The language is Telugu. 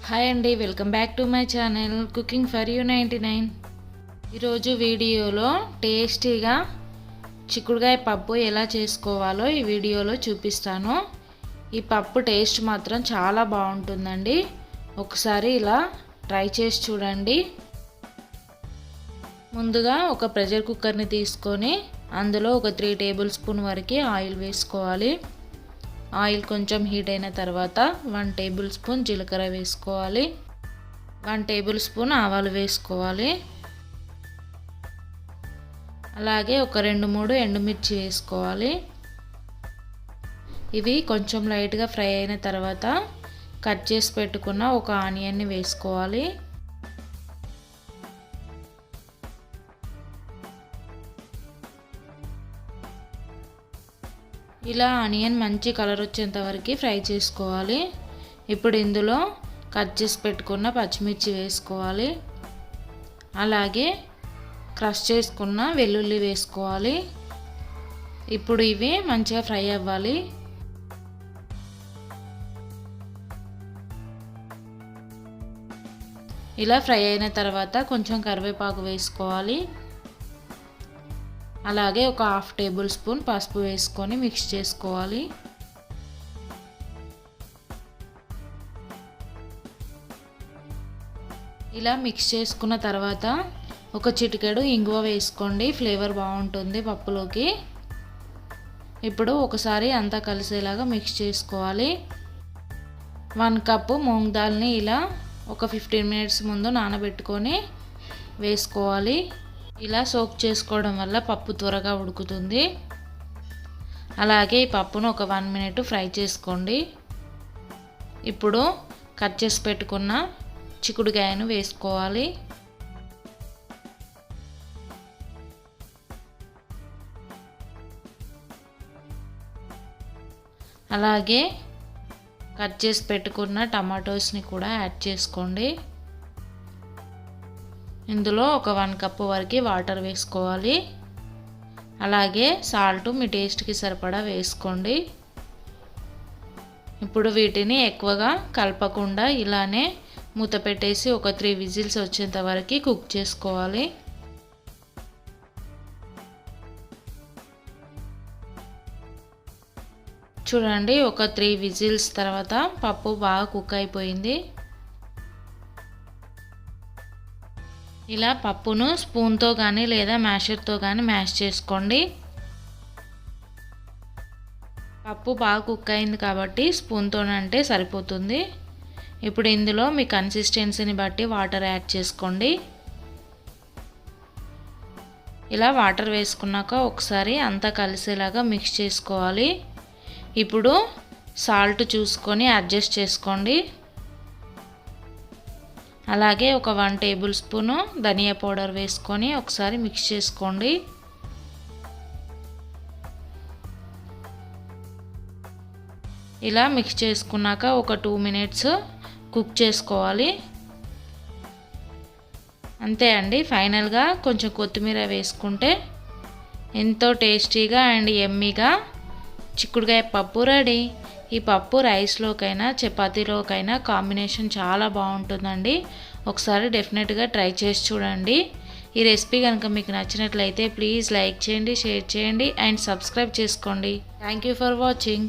హాయ్ అండి, welcome back to my channel cooking for you 99. ఈరోజు వీడియోలో టేస్టీగా చిక్కుడుకాయ పప్పు ఎలా చేసుకోవాలో ఈ వీడియోలో చూపిస్తాను. ఈ పప్పు టేస్ట్ మాత్రం చాలా బాగుంటుందండి. ఒకసారి ఇలా ట్రై చేసి చూడండి. ముందుగా ఒక ప్రెషర్ కుక్కర్ని తీసుకొని అందులో ఒక 3 టేబుల్ స్పూన్ వరకు ఆయిల్ వేసుకోవాలి. ఆయిల్ కొంచెం హీట్ అయిన తర్వాత 1 టేబుల్ స్పూన్ జీలకర్ర వేసుకోవాలి. 1 టేబుల్ స్పూన్ ఆవాలు వేసుకోవాలి. అలాగే ఒక 2-3 ఎండుమిర్చి వేసుకోవాలి. ఇవి కొంచెం లైట్గా ఫ్రై అయిన తర్వాత కట్ చేసి పెట్టుకున్న ఒక ఆనియన్ని వేసుకోవాలి. ఇలా ఆనియన్ మంచి కలర్ వచ్చేంత వరకు ఫ్రై చేసుకోవాలి. ఇప్పుడు ఇందులో కట్ చేసి పెట్టుకున్న పచ్చిమిర్చి వేసుకోవాలి. అలాగే క్రష్ చేసుకున్న వెల్లుల్లి వేసుకోవాలి. ఇప్పుడు ఇవి మంచిగా ఫ్రై అవ్వాలి. ఇలా ఫ్రై అయిన తర్వాత కొంచెం కరివేపాకు వేసుకోవాలి. అలాగే ఒక 1/2 టేబుల్ స్పూన్ పసుపు వేసుకొని మిక్స్ చేసుకోవాలి. ఇలా మిక్స్ చేసుకున్న తర్వాత ఒక చిటికెడు ఇంగువ వేసుకోండి, ఫ్లేవర్ బాగుంటుంది పప్పులోకి. ఇప్పుడు ఒకసారి అంతా కలిసేలాగా మిక్స్ చేసుకోవాలి. 1 కప్పు మూంగ్ దాల్ని ఇలా ఒక 15 మినిట్స్ ముందు నానబెట్టుకొని వేసుకోవాలి. ఇలా సోక్ చేసుకోవడం వల్ల పప్పు త్వరగా ఉడుకుతుంది. అలాగే ఈ పప్పును ఒక 1 మినిట్ ఫ్రై చేసుకోండి. ఇప్పుడు కట్ చేసి పెట్టుకున్న చిక్కుడుకాయను వేసుకోవాలి. అలాగే కట్ చేసి పెట్టుకున్న టమాటోస్ని కూడా యాడ్ చేసుకోండి. ఇందులో ఒక 1 కప్పు వరకు వాటర్ వేసుకోవాలి. అలాగే సాల్ట్ మీ టేస్ట్కి సరిపడా వేసుకోండి. ఇప్పుడు వీటిని ఎక్కువగా కలపకుండా ఇలానే మూత పెట్టేసి ఒక 3 విజిల్స్ వచ్చేంత వరకు కుక్ చేసుకోవాలి. చూడండి, ఒక 3 విజిల్స్ తర్వాత పప్పు బాగా కుక్ అయిపోయింది. ఇలా పప్పును స్పూన్తో కానీ లేదా మ్యాషర్తో కానీ మ్యాష్ చేసుకోండి. పప్పు బాగా కుక్ అయింది కాబట్టి స్పూన్తోనంటే సరిపోతుంది. ఇప్పుడు ఇందులో మీ కన్సిస్టెన్సీని బట్టి వాటర్ యాడ్ చేసుకోండి. ఇలా వాటర్ వేసుకున్నాక ఒకసారి అంతా కలిసేలాగా మిక్స్ చేసుకోవాలి. ఇప్పుడు సాల్ట్ చూసుకొని అడ్జస్ట్ చేసుకోండి. అలాగే ఒక 1 టేబుల్ స్పూను ధనియా పౌడర్ వేసుకొని ఒకసారి మిక్స్ చేసుకోండి. ఇలా మిక్స్ చేసుకున్నాక ఒక 2 మినిట్స్ కుక్ చేసుకోవాలి. అంతే అండి. ఫైనల్గా కొంచెం కొత్తిమీర వేసుకుంటే ఎంతో టేస్టీగా అండ్ యమ్మీగా చిక్కుడుకాయ పప్పు రెడీ. ఈ పప్పు రైస్లోకైనా చపాతీలోకైనా కాంబినేషన్ చాలా బాగుంటుందండి. ఒకసారి డెఫినెట్గా ట్రై చేసి చూడండి. ఈ రెసిపీ కనుక మీకు నచ్చినట్లయితే ప్లీజ్ లైక్ చేయండి, షేర్ చేయండి అండ్ సబ్స్క్రైబ్ చేసుకోండి. Thank you for watching.